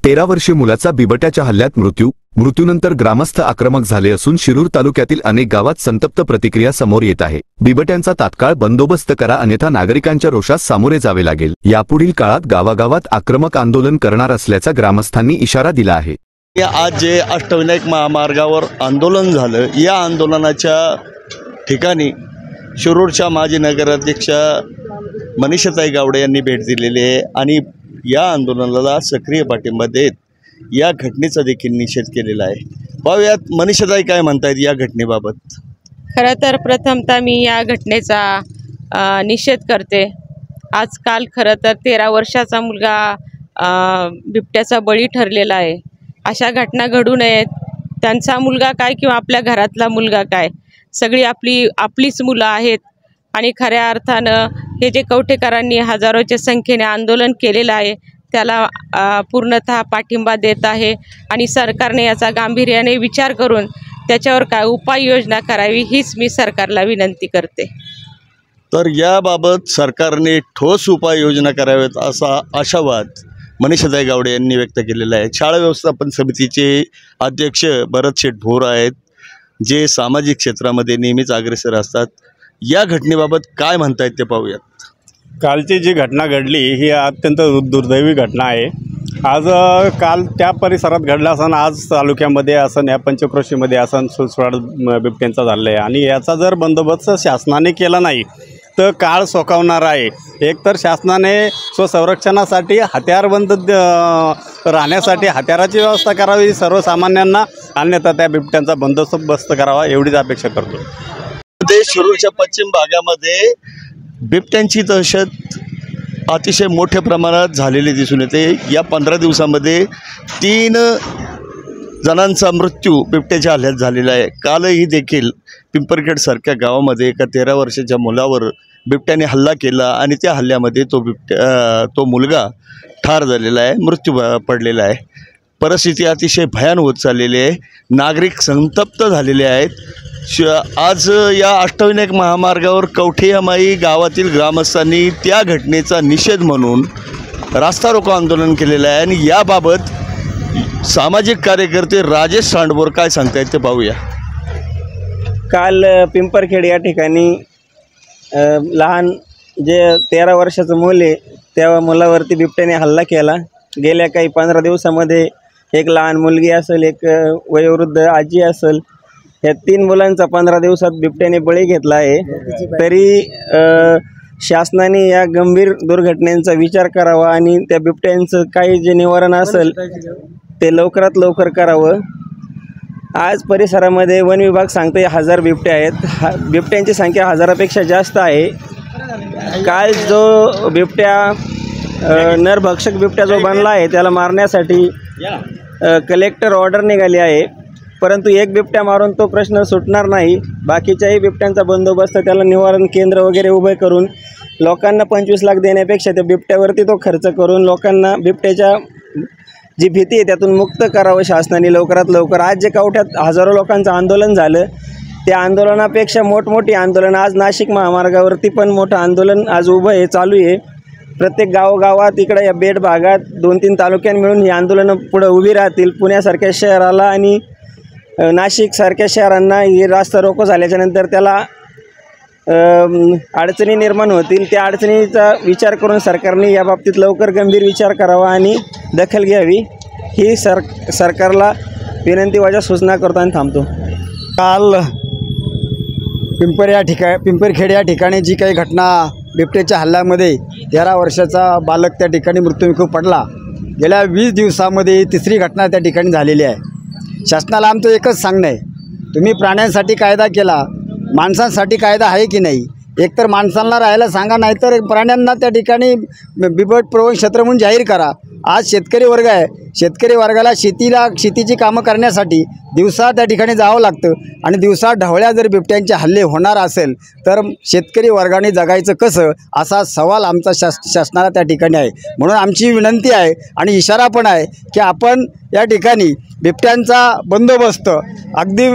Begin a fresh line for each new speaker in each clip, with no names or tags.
13 वर्षीय मुलाचा बिबट्याच्या हल्ल्यात मृत्यूनंतर ग्रामस्थ आक्रमक झाले असून शिरूर तालुक्यातील अनेक गावात संतप्त प्रतिक्रिया समोर येत आहे। बिबट्यांचा तात्काळ बंदोबस्त करा, अन्यथा नागरिकांच्या रोषास सामोरे जावे लागेल। यापुढील काळात गावागावात आक्रमक आंदोलन करणार असल्याचा ग्रामस्थांनी इशारा दिला आहे।
आज जे अष्टविनायक महामार्गावर आंदोलन झालं, या आंदोलनाच्या ठिकाणी शिरूरच्या माजी नगराध्यक्ष मनीषाताई गावडे यांनी भेट दिलेली आहे आणि या आंदोलनाला सक्रिय पाठिंबा देत या घटनेचा देखील निषेध केलेला आहे। पाहूयात मनीषाताई काय म्हणतायत या घटनेबाबत।
खरं तर प्रथमतः मी या घटनेचा निषेध करते। आजकाल खरं तर 13 वर्षाचा मुलगा बिबट्याचा बळी ठरलेला आहे। अशा घटना घडू नयेत। त्यांचा मुलगा काय किंवा आपल्या घरातला मुलगा काय, सगळी आपलीच मुलं आहेत आणि खऱ्या अर्थानं हे जे कवठेकरांनी हजारोच्या संख्येने आंदोलन केलेलं आहे त्याला पूर्णतः पाठिंबा देत आहे आणि सरकारने याचा गांभीर्याने विचार करून त्याच्यावर काय उपाययोजना करावी हीच मी सरकारला विनंती करते।
तर याबाबत सरकारने ठोस उपाययोजना कराव्यात असा आशावाद मनीषाताई गावडे यांनी व्यक्त केलेला आहे। शाळा व्यवस्थापन समितीचे अध्यक्ष भरत शेठ भोर आहेत, जे सामाजिक क्षेत्रामध्ये नेहमीच अग्रेसर असतात। या घटनेबाबत काय म्हणतायत ते पाहूयात।
कालची जी घटना घडली ही अत्यंत दुर्दैवी घटना आहे। आज काल त्या परिसरात घडला असं, आज तालुक्यामध्ये असं, या पंचक्रोशीमध्ये असं सुळसुळाट बिबट्यांचा झाला आहे आणि याचा जर बंदोबस्त शासनाने केला नाही तर काळ सोकावणार आहे। एकतर शासनाने स्वसंरक्षणासाठी हत्यारबंद राहण्यासाठी हत्याराची व्यवस्था करावी सर्वसामान्यांना, अन्यथा त्या बिबट्यांचा बंदोबस्त करावा एवढीच अपेक्षा करतो।
शिरूरच्या पश्चिम भागामध्ये बिबट्यांची दहशत अतिशय मोठ्या प्रमाणात झालेली दिसून येते। या 15 दिवसांमध्ये 3 जणांचा मृत्यू बिबट्याच्या हल्ल्यात झालेला आहे। कालही देखील पिंपरखेड सारख्या गावामध्ये एका 13 वर्षाच्या मुलावर बिबट्याने हल्ला केला आणि त्या हल्ल्यामध्ये तो मुलगा ठार झालेला आहे, मृत्यू पडलेला आहे। परिस्थिती अतिशय भयानक होत चाललेली आहे, नागरिक संतप्त झालेले आहेत। आज या अष्टविनायक महामार्गावर कवठेमाई गावातील ग्रामस्थांनी त्या घटनेचा निषेध म्हणून रास्ता रोको आंदोलन केलेलं आहे आणि याबाबत सामाजिक कार्यकर्ते राजेश सांडबोर काय सांगतायत ते पाहूया।
काल पिंपरखेड या ठिकाणी लहान जे 13 वर्षाचं मूल आहे त्या मुलावरती बिबट्याने हल्ला केला। गेल्या काही 15 दिवसामध्ये एक लहान मुलगी असेल, एक वयोवृद्ध आजी असेल, या 3 मुलांचा 15 दिवसात बिबट्याने बळी घेतला आहे। तरी शासनाने या गंभीर दुर्घटनेचा विचार करावा आणि त्या बिबट्यांचं काही जे निवारण असेल ते लवकरात लवकर करावं। आज परिसरामध्ये वन विभाग सांगते 1000 बिबटे आहेत। बिबट्यांची संख्या 1000पेक्षा जास्त आहे। काल जो बिबट्या नरभक्षक बिबट्या जो बनला आहे त्याला मारण्यासाठी कलेक्टर ऑर्डर निघाली आहे, परंतु एक बिबट्या मारून तो प्रश्न सुटणार नाही। बाकीच्याही बिबट्यांचा बंदोबस्त, त्याला निवारण केंद्र वगैरे उभे करून लोकांना 25 लाख देण्यापेक्षा त्या बिबट्यावरती तो खर्च करून लोकांना बिबट्याच्या जी भीती आहे त्यातून मुक्त करावं शासनाने लवकरात लवकर। आज जे कवठ्यात हजारो लोकांचं आंदोलन झालं त्या आंदोलनापेक्षा मोठमोठी आंदोलन आज नाशिक महामार्गावरती पण मोठं आंदोलन आज उभं आहे, चालू आहे। प्रत्येक गावोगावात इकडे या बेड भागात 2-3 तालुक्यां मिळून ही आंदोलनं पुढे उभी राहतील। पुण्यासारख्या शहराला आणि नाशिकसारख्या शहरांना ही रास्ता रोको झाल्याच्यानंतर त्याला अडचणी निर्माण होतील। त्या अडचणीचा विचार करून सरकारने याबाबतीत लवकर गंभीर विचार करावा आणि दखल घ्यावी ही सरकारला विनंती सूचना करतो आणि थांबतो।
काल पिंपरखेड या ठिकाणी जी काही घटना बिबट्याच्या हल्ल्यामध्ये 13 वर्षाचा बालक त्या ठिकाणी मृत्युमुखी पडला, गेल्या 20 दिवसामध्ये 3री घटना त्या ठिकाणी झालेली आहे। शासनाला आमचं एकच सांगणं आहे, तुम्ही प्राण्यांसाठी कायदा केला, माणसांसाठी कायदा आहे की नाही? एकतर माणसांना राहायला सांगा, नाहीतर प्राण्यांना त्या ठिकाणी बिबट प्रवण क्षेत्र म्हणून जाहीर करा। आज शेतकरी वर्ग आहे, शेतकरी वर्गाला शेतीची कामं करण्यासाठी दिवसा त्या ठिकाणी जावं लागतं आणि दिवसा ढवळ्या जर बिबट्यांचे हल्ले होणार असेल तर शेतकरी वर्गाने जगायचं कसं, असा सवाल आमचा शासनाला त्या ठिकाणी आहे। म्हणून आमची विनंती आहे आणि इशारा पण आहे की आपण या ठिकाणी बिबट्यांचा बंदोबस्त अगदी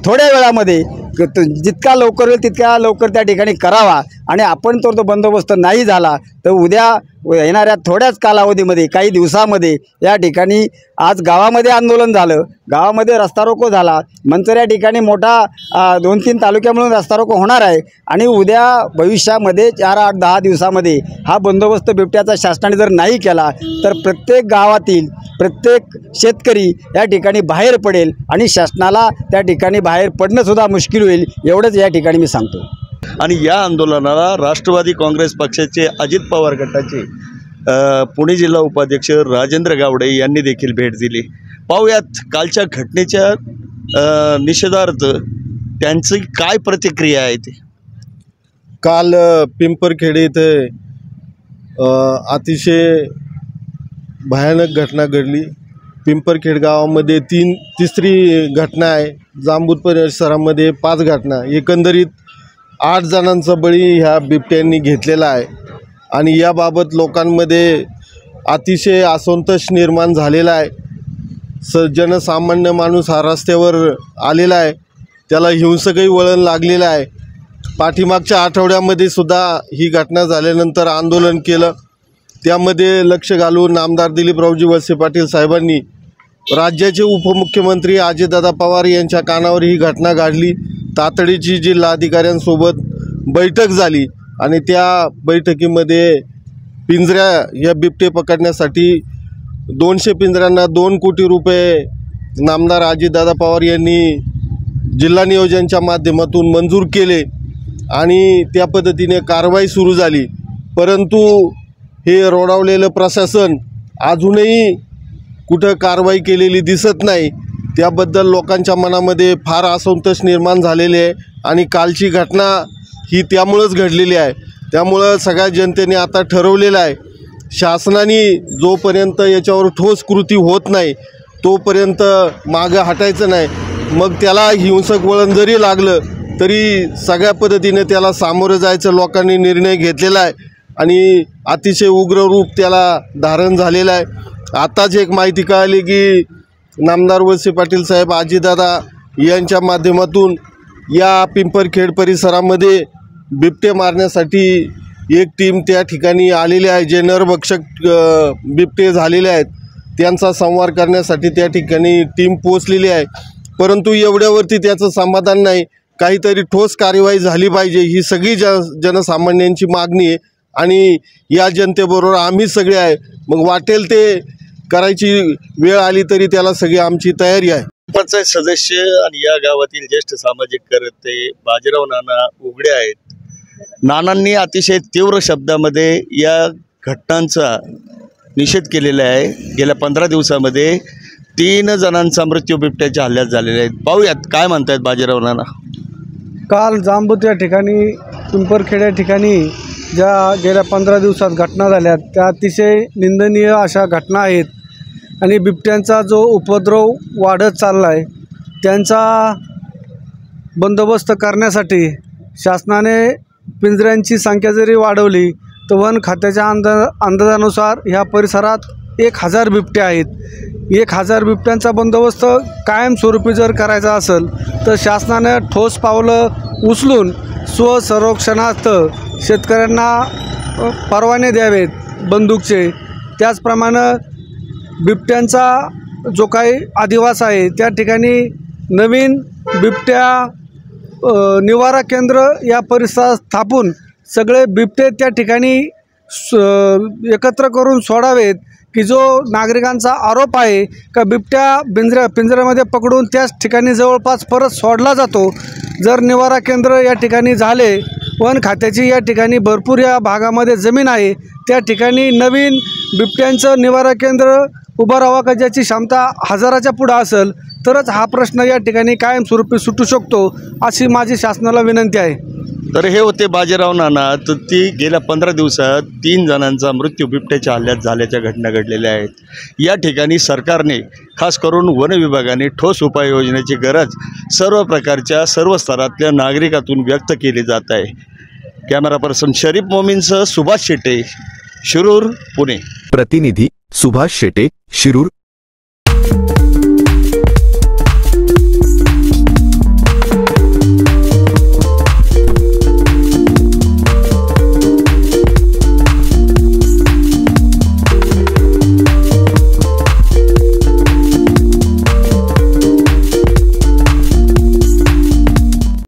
थोड्या वेळामध्ये जितका लवकर होईल तितक्या लवकर त्या ठिकाणी करावा आणि आपण तो बंदोबस्त नाही झाला तर उद्या येणाऱ्या थोड्याच कालावधीमध्ये काही दिवसामध्ये या ठिकाणी आज गावामध्ये आंदोलन झालं, गावामध्ये रस्ता रोको झाला, नंतर या ठिकाणी मोठा 2-3 तालुक्या मिळून रस्ता रोको होणार आहे आणि उद्या भविष्यामध्ये 4, 8, 10 दिवसामध्ये हा बंदोबस्त बिबट्याचा शासनाने जर नाही केला तर प्रत्येक गावातील प्रत्येक शेतकरी या ठिकाणी बाहेर पडेल आणि शासनाला त्या ठिकाणी बाहेर पडणंसुद्धा मुश्किल होईल, एवढंच या ठिकाणी मी सांगतो.
आणि या आंदोलनाला राष्ट्रवादी काँग्रेस पक्षाचे अजित पवार गटाचे पुणे जिल्हा उपाध्यक्ष राजेंद्र गावडे यांनी देखील भेट दिली. पाहूयात कालच्या घटनेच्या निषेधार्थ त्यांची काय प्रतिक्रिया आहे ते.
काल पिंपरखेडे इथे अतिशय भयानक घटना घडली. पिंपरखेड गावामध्ये तिसरी घटना आहे. जांबूत परिसरामध्ये 5 घटना, एकंदरीत 8 जणांचा बळी ह्या बिबट्यांनी घेतलेला आहे. आणि याबाबत लोकांमध्ये अतिशय असंतोष निर्माण झालेला आहे. जनसामान्य माणूस हा रस्त्यावर आलेला आहे, त्याला हिंसकही वळण लागलेलं आहे. पाठीमागच्या आठवड्यामध्ये सुद्धा ही घटना झाल्यानंतर आंदोलन केलं. त्यामध्ये लक्ष घालून आमदार दिलीपरावजी वळसे पाटील साहेबांनी राज्याचे उपमुख्यमंत्री अजितदादा पवार यांच्या कानावर ही घटना गाजली. तातडीची जिल्हाधिकाऱ्यांसोबत बैठक झाली आणि त्या बैठकीमध्ये पिंजऱ्या या बिबटे पकडण्यासाठी 200 पिंजऱ्यांना 2 कोटी रुपये नामदार अजितदादा पवार यांनी जिल्हा नियोजनच्या माध्यमातून मंजूर केले आणि त्या पद्धतीने कारवाई सुरू झाली. परंतु हे रोडावलेलं प्रशासन अजूनही कुठं कारवाई केलेली दिसत नाही. त्याबद्दल लोकांच्या मनामध्ये फार असंतोष निर्माण झालेले आहे आणि कालची घटना ही त्यामुळंच घडलेली आहे. त्यामुळं सगळ्या जनतेने आता ठरवलेलं आहे, शासनाने जोपर्यंत याच्यावर ठोस कृती होत नाही तोपर्यंत मागं हटायचं नाही. मग त्याला हिंसक वळण जरी लागलं तरी सगळ्या पद्धतीने त्याला सामोरं जायचं लोकांनी निर्णय घेतलेला आहे आणि अतिशय उग्र रूप त्याला धारण झालेलं आहे. आताच एक माहिती कळाली की नामदार वळसे पाटील साहेब अजितदादा यांच्या माध्यमातून या पिंपरखेड परिसरामध्ये बिबटे मारण्यासाठी एक टीम त्या ठिकाणी आलेली आहे. जे नरभक्षक बिबटे झालेले आहेत त्यांचा संहार करण्यासाठी त्या ठिकाणी टीम पोचलेली आहे. परंतु एवढ्यावरती त्याचं समाधान नाही, काहीतरी ठोस कार्यवाही झाली पाहिजे ही सगळी जनसामान्यांची मागणी आहे आणि या जनतेबरोबर आम्ही सगळे आहे. मग वाटेल ते करायची वेळ आली तरी त्याला सगळी आमची तयारी आहे.
पंचायत सदस्य आणि या गावातील ज्येष्ठ सामाजिक कार्यकर्ते बाजीराव नाना उघडे आहेत. नानांनी अतिशय तीव्र शब्दामध्ये या घटनांचा निषेध केलेला आहे. गेल्या 15 दिवसामध्ये 3 जणांचा मृत्यू बिबट्याच्या हल्ल्यात झालेला आहे. पाहूयात काय म्हणतायत बाजीराव नाना.
काल जांबूत या ठिकाणी पिंपरखेड या ठिकाणी ज्या गेल्या 15 दिवसात घटना झाल्या त्या अतिशय निंदनीय अशा घटना आहेत आणि बिबट्यांचा जो उपद्रव वाढत चालला आहे त्यांचा बंदोबस्त करण्यासाठी शासनाने पिंजऱ्यांची संख्या जरी वाढवली तर वन खात्याच्या अंदाजानुसार ह्या परिसरात 1000 बिबटे आहेत. 1000 बिबट्यांचा बंदोबस्त कायमस्वरूपी जर करायचा असेल तर शासनाने ठोस पावलं उचलून स्वसंरक्षणार्थ शेतकऱ्यांना परवाने द्यावेत बंदूकचे. त्याचप्रमाणे बिबट्यांचा जो काही अधिवास आहे त्या ठिकाणी नवीन बिबट्या निवारा केंद्र या परिसरात स्थापून सगळे बिबटे त्या ठिकाणी एकत्र करून सोडावेत की जो नागरिकांचा आरोप आहे का बिबट्या पिंजऱ्यामध्ये पकडून त्याच ठिकाणी जवळपास परत सोडला जातो. जर निवारा केंद्र या ठिकाणी झाले, वन खात्याची या ठिकाणी भरपूर या भागामध्ये जमीन आहे, त्या ठिकाणी नवीन बिबट्यांचं निवारा केंद्र उभं राहावं का ज्याची क्षमता 1000च्या पुढं असेल तरच हा प्रश्न या ठिकाणी कायमस्वरूपी सुटू शकतो अशी माझी शासनाला विनंती आहे.
तर हे होते बाजीराव नाना. तर ती गेल्या 15 दिवसात 3 जणांचा मृत्यू बिबट्याच्या हल्ल्यात झाल्याच्या घटना घडलेल्या आहेत. या ठिकाणी सरकारने खास करून वन विभागाने ठोस उपाययोजनेची गरज सर्व प्रकारच्या सर्व स्तरातल्या नागरिकातून व्यक्त केली जात आहे. कॅमेरा पर्सन शरीफ मोमीनसह सुभाष शेटे, शिरूर, पुणे.
प्रतिनिधी सुभाष शेटे, शिरूर.